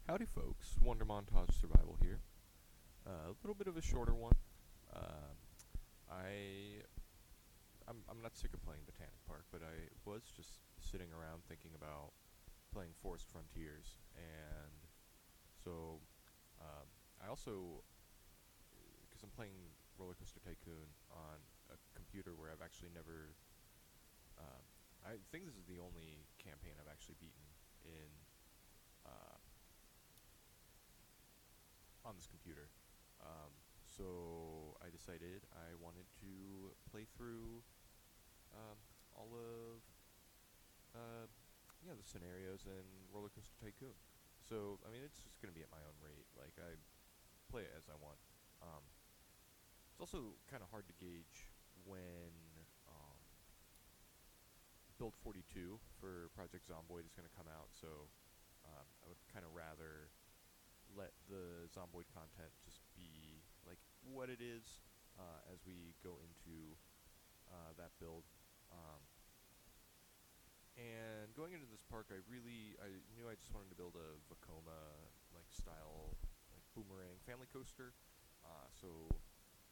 Howdy, folks. Wonder Montage Survival here. A little bit of a shorter one. Uh, I I'm not sick of playing Botanic Park, but I was just sitting around thinking about playing Forest Frontiers, and so I also, because I'm playing Roller Coaster Tycoon on a computer where I've actually never. Uh, I think this is the only campaign I've actually beaten in uh, on this computer. So I decided I wanted to play through um, all of the scenarios in Roller Coaster Tycoon. So I mean, it's just gonna be at my own rate. Like I play it as I want. Um, it's also kind of hard to gauge when Build 42 for Project Zomboid is gonna come out. So I would kind of rather let the Zomboid content just be like what it is as we go into that build. Um, and going into this park, I knew I just wanted to build a Vekoma like style like boomerang family coaster. So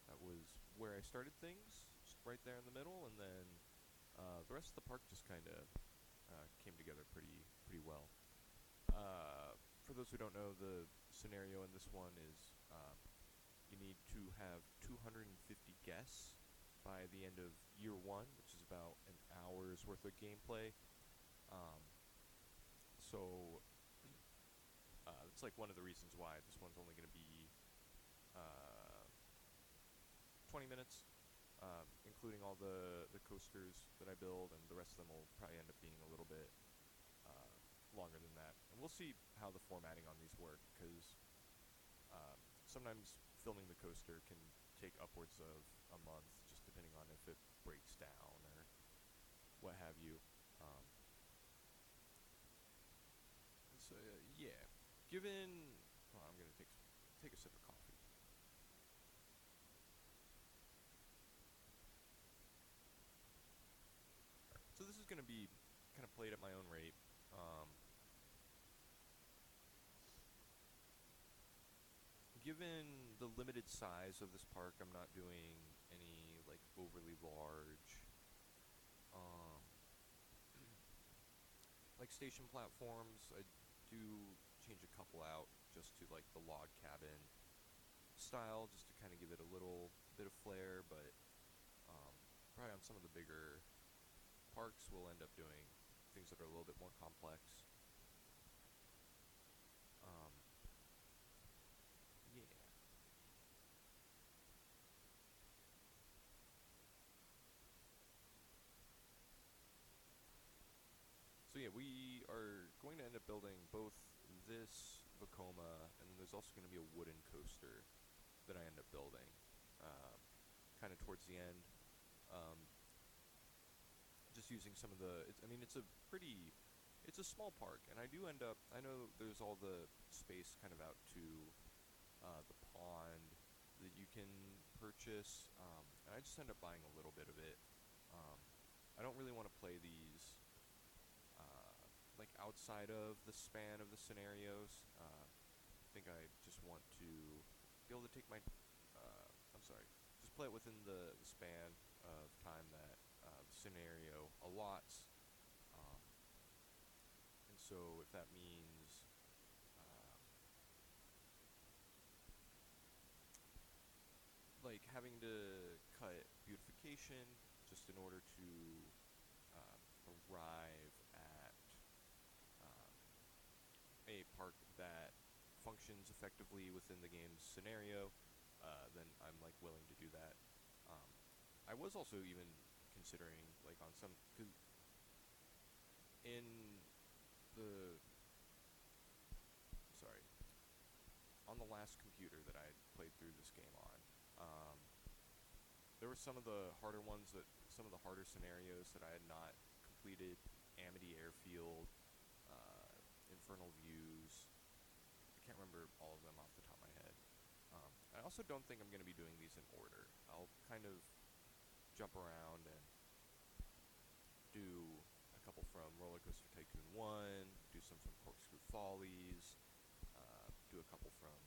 that was where I started things, just right there in the middle, and then the rest of the park just kind of came together pretty well. For those who don't know, the scenario in this one is you need to have 250 guests by the end of year one, which is about an hour's worth of gameplay. Um, so it's like one of the reasons why this one's only going to be uh, 20 minutes, including all the coasters that I build, and the rest of them will probably end up being a little bit longer than that. And we'll see how the formatting on these work, because sometimes filming the coaster can take upwards of a month, just depending on if it breaks down or what have you. Um, so yeah, given I'm gonna take a sip of coffee. So this is gonna be kind of played at my own rate. Given the limited size of this park, I'm not doing any like overly large um, like station platforms. I do change a couple out just to like the log cabin style, just to kind of give it a little bit of flair. But um, probably on some of the bigger parks, we'll end up doing things that are a little bit more complex. Um, yeah. So yeah, we are going to end up building both this Vekoma, and then there's also going to be a wooden coaster that I end up building, kind of towards the end. Um, just using some of the. I mean, it's a small park, and I do end up. I know there's all the space kind of out to the pond that you can purchase, and I just end up buying a little bit of it. Um, I don't really want to play these like outside of the span of the scenarios. I think I just want to be able to take my. I'm sorry, just play it within the span of time that the scenario allots. Um, and so, if that means like having to cut beautification just in order to arrive at um, a park that functions effectively within the game's scenario, then I'm like willing to do that. Um, I was also even considering like on some cause in the sorry on the last computer that I played through this game on. There were some of the harder ones that some of the harder scenarios that I had not completed. Amity Airfield, Infernal Views. I can't remember all of them off the top of my head. I also don't think I'm going to be doing these in order. I'll kind of jump around and do a couple from Roller Coaster Tycoon 1, do some from Corkscrew Follies, from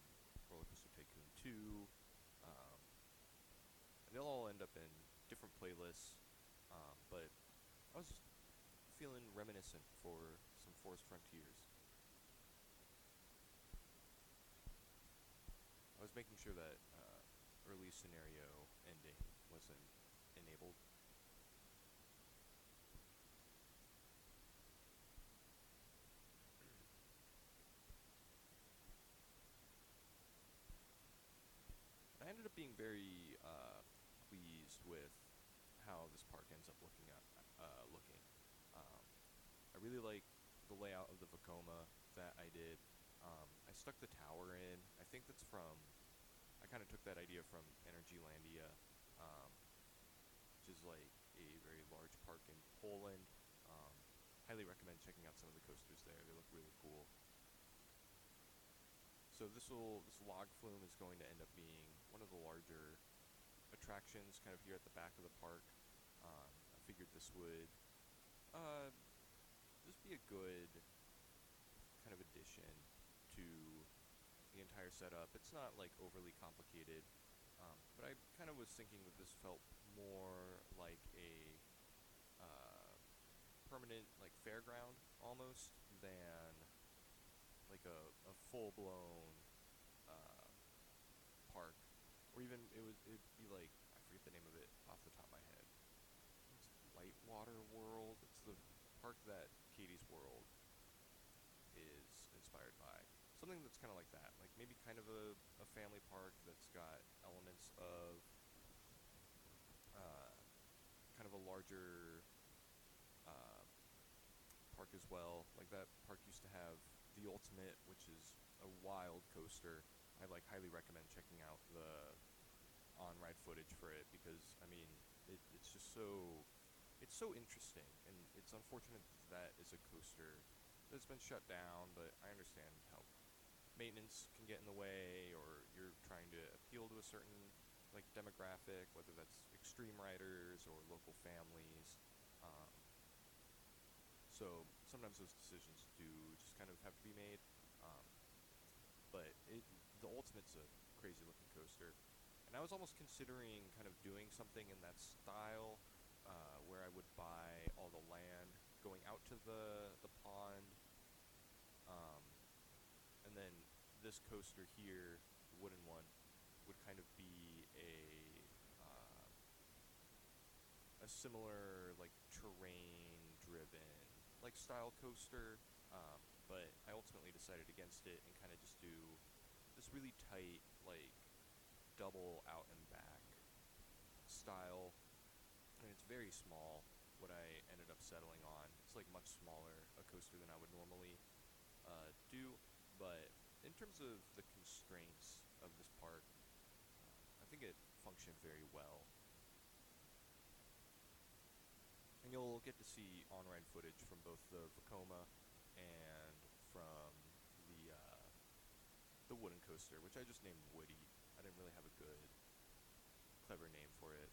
Roller Coaster Tycoon 2, um, and they'll all end up in different playlists. But I was just feeling reminiscent for some Forest Frontiers. I was making sure that early scenario ending wasn't enabled. I ended up being very pleased with how this park ends up looking. Um, I really like the layout of the Vekoma that I did. I stuck the tower in. I think that's from. I kind of took that idea from Energylandia, um, which is like a very large park in Poland. Um, Highly recommend checking out some of the coasters there. They look really cool. So this log flume is going to end up being one of the larger attractions, kind of here at the back of the park. I figured this would uh, just be a good kind of addition to the entire setup. It's not like overly complicated, but I kind of was thinking that this felt more like a permanent like fairground almost than like a full blown uh, park, or even it'd be like I forget the name of it off the top of my head. It's Whitewater World. It's the park that Katie's World is inspired by. Something that's kind of like that, like maybe kind of a family park that's got elements of uh, kind of a larger uh, park as well. Like that park used to have the Ultimate, which is a wild coaster. I like highly recommend checking out the on-ride footage for it because I mean it's just it's so interesting, and it's unfortunate that is a coaster that's been shut down. But I understand how maintenance can get in the way, or you're trying to appeal to a certain like demographic, whether that's extreme riders or local families. Um, so sometimes those decisions do just kind of have to be made. Um, but the Ultimate's a crazy looking coaster, and I was almost considering kind of doing something in that style, where I would buy all the land going out to the pond, um, and then this coaster here, the wooden one, would kind of be a similar like terrain driven like style coaster, but I ultimately decided against it and kind of just do this really tight like double out and back style, and it's very small. What I ended up settling on, it's like much smaller a coaster than I would normally do, but in terms of the constraints of this park, I think it functioned very well. And you'll get to see on-ride footage from both the Vekoma and from the wooden coaster, which I just named Woody. I didn't really have a good, clever name for it.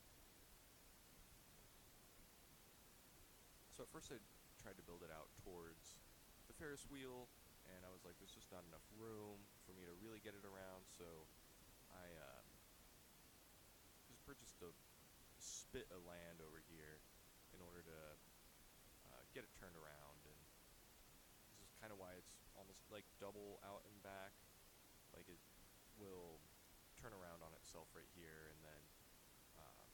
So at first I tried to build it out towards the Ferris wheel, and I was like, there's just not enough room for me to really get it around, so I just purchased a spit of land over here in order to get it turned around, and this is kind of why it's almost like double out and back. Like it will turn around on itself right here, and then um,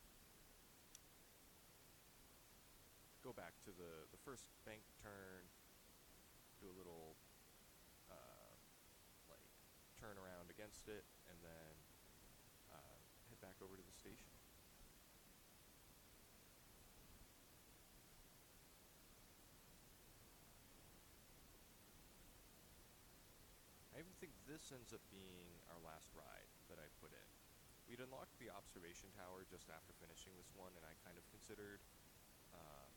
go back to the first bank turn, do a little uh, like turn around against it, and then head back over to the station. I even think this ends up being our last ride that I put in. We'd unlocked the observation tower just after finishing this one, and I kind of considered um,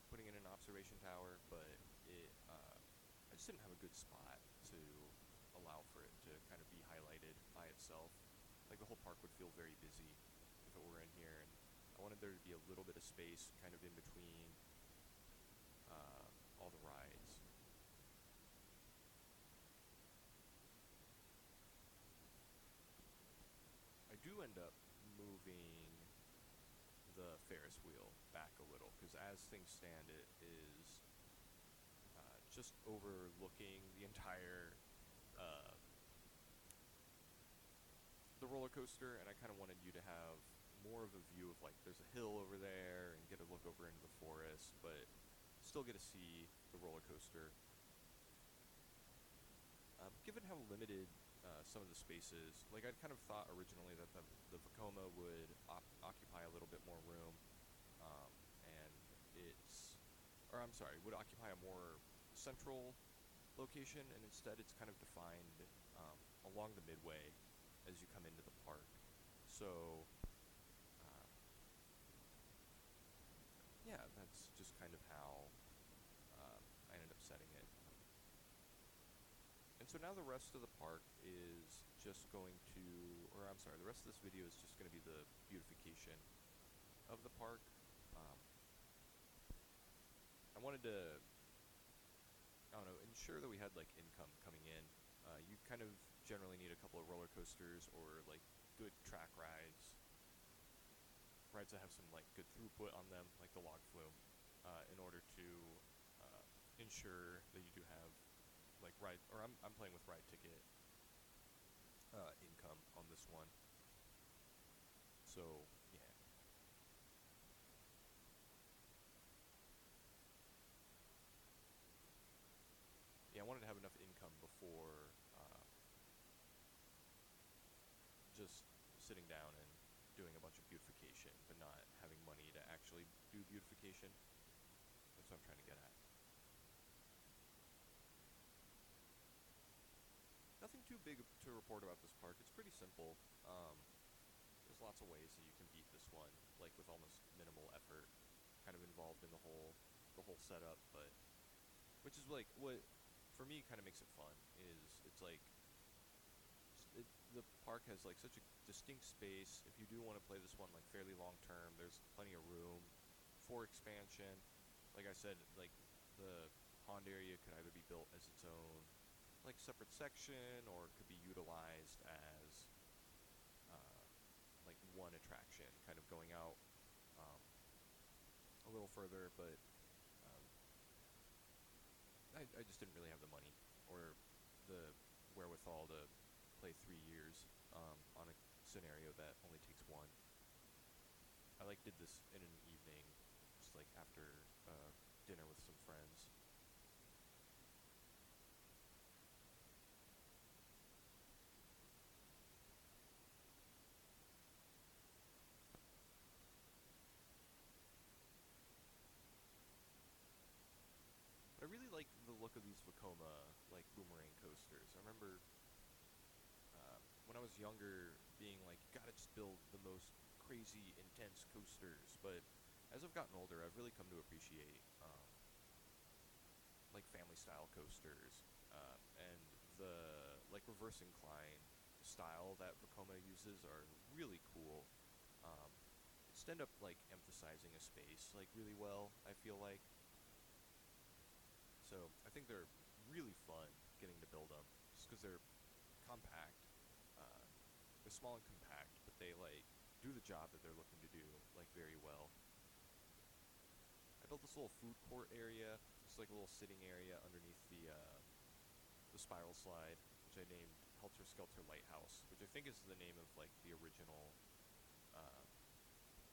putting in an observation tower, but I just didn't have a good spot to allow for it to kind of be highlighted by itself. Like the whole park would feel very busy if it were in here, and I wanted there to be a little bit of space kind of in between all the rides. moving the Ferris wheel back a little, because as things stand, it is just overlooking the entire the roller coaster, and I kind of wanted you to have more of a view of, like, there's a hill over there and get a look over into the forest, but still get to see the roller coaster. Given how limited some of the space is, like, I'd kind of thought originally that the Vekoma would occupy a little bit more room, and would occupy a more central location, and instead it's kind of defined along the midway as you come into the park. So, yeah, that's just kind of how I ended up setting it. And so now the rest of the park is just going to, the rest of this video is just going to be the beautification of the park. I wanted to, ensure that we had, like, income coming in. You kind of generally need a couple of roller coasters or, like, good track rides that have some, like, good throughput on them, like the log flume, in order to ensure that you do have, like, I'm playing with ride ticket income on this one. So, yeah. Yeah, I wanted to have enough income before just sitting down and doing a bunch of beautification, but not having money to actually do beautification. That's what I'm trying to get at. Nothing too big to report about this park. It's pretty simple. There's lots of ways that you can beat this one, like, with almost minimal effort, kind of involved in the whole setup, but which is, like, what for me kind of makes it fun. It's like the park has, like, such a distinct space. If you do want to play this one, like, fairly long term, there's plenty of room for expansion. Like I said, like, the pond area could either be built as its own, like, separate section, or it could be utilized as like one attraction, kind of going out a little further, but I just didn't really have the money or the wherewithal to play 3 years on a scenario that only takes one. I, like, did this in an evening, just, like, after dinner with some friends. But I really like the look of these Vekoma, like, boomerang coasters. I remember when I was younger being like, you gotta just build the most crazy, intense coasters. But as I've gotten older, I've really come to appreciate like, family style coasters, and the, like, reverse incline style that Vekoma uses are really cool. Just end up, like, emphasizing a space, like, really well, I feel like. So I think they're really fun getting to build them, just because they're compact. They're small and compact, but they, like, do the job that they're looking to do, like, very well. I built this little food court area, just like a little sitting area underneath the spiral slide, which I named Helter Skelter Lighthouse, which I think is the name of, like, the original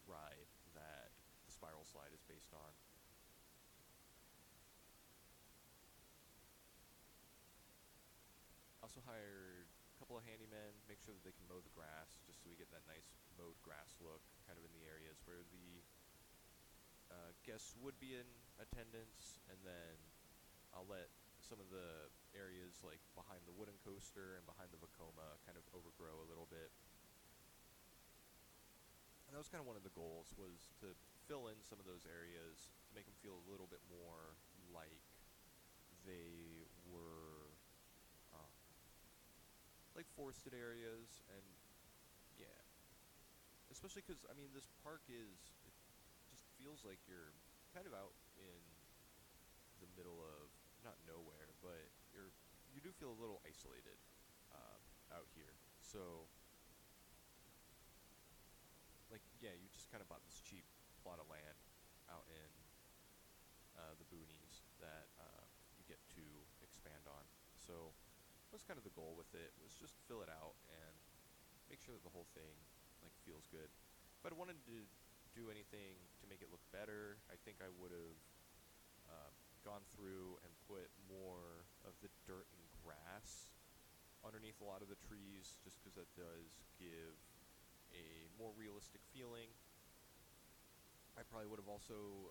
ride that the spiral slide is based on. Also hired a couple of handymen, make sure that they can mow the grass, just so we get that nice mowed grass look, kind of in the areas where the guests would be in attendance, and then I'll let some of the areas, like, behind the wooden coaster and behind the Vekoma kind of overgrow a little bit. And that was kind of one of the goals, was to fill in some of those areas to make them feel a little bit more like they were like forested areas. And yeah, especially because, I mean, this park it just feels like you're kind of out in the middle of, not nowhere, but you do feel a little isolated out here. So, like, like, yeah, you just kind of bought this cheap plot of land out in the boonies that you get to expand on. So that was kind of the goal with it, was just fill it out and make sure that the whole thing like feels good. If I'd wanted to do anything to make it look better, I think I would have gone through and put more of the dirt and grass underneath a lot of the trees, just because that does give a more realistic feeling. I probably would have also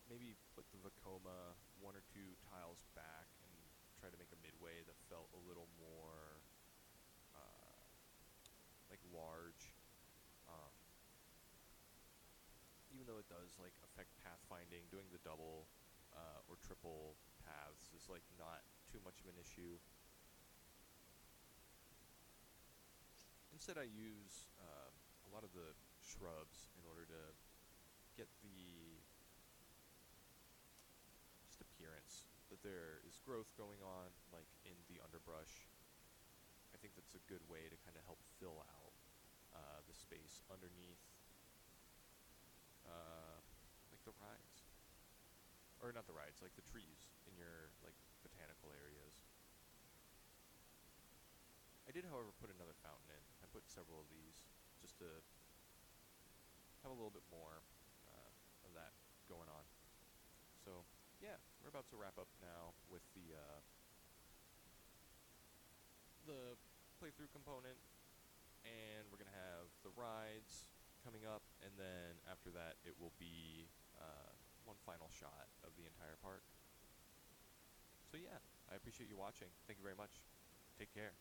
maybe put the Vacoma one or two tiles back and try to make a midway that felt a little more like large. Um, Even though it does like affect pathfinding, doing the double or triple paths is like not too much of an issue. Instead, I use a lot of the shrubs in order to get the just appearance that there is growth going on, like in the underbrush. I think that's a good way to kind of help fill out the space underneath, like the rides, or not the rides, like the trees in your like botanical areas. I did, however, put another fountain in. I put several of these just to have a little bit more of that going on. So yeah, we're about to wrap up now with the playthrough component, and we're gonna have the rides coming up, and then after that it will be one final shot of the entire park. So yeah, I appreciate you watching. Thank you very much. Take care.